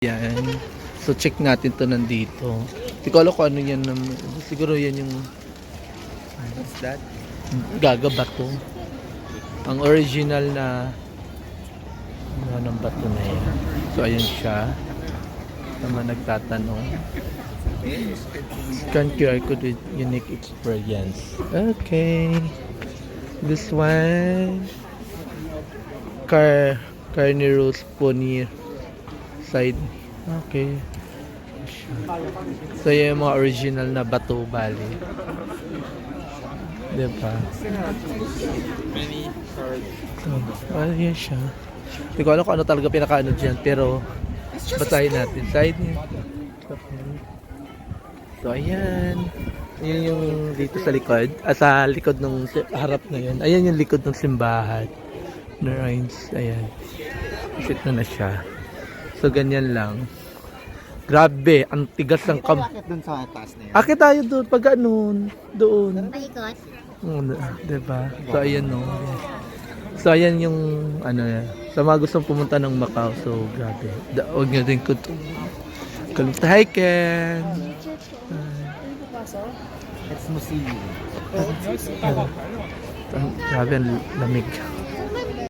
Yan. So, check natin to nandito. Hindi ko alam kung ano yan. Siguro yan yung What's that? Gaga bato. Ang original na ng bato na yan. So, ayan siya. Tama nagtatanong. Scan QR code with unique experience. Okay. This one. Carneros Pony side. Okay. So, yan yung mga original na bato bali. Diba? Many cards. So, yan siya. Hindi ko alam kung ano talaga pinakaano dyan, pero basahin natin. Side niya. So, ayan. Ayan yung dito sa likod. Sa likod ng harap na yun. Ayan yung likod ng simbahan. The Rhines. Ayan. Sit na siya. So, ganyan lang. Grabe, ang tigas ng Bakit dun sa taas na yan? Akit tayo doon, pag ano, doon. Paikot. Diba? So, ayan no. So, ayan yung, ano, sa mga gustong pumunta ng Macau. So, grabe. Huwag nyo din kalutahikin. It's museum. Grabe, ang lamig.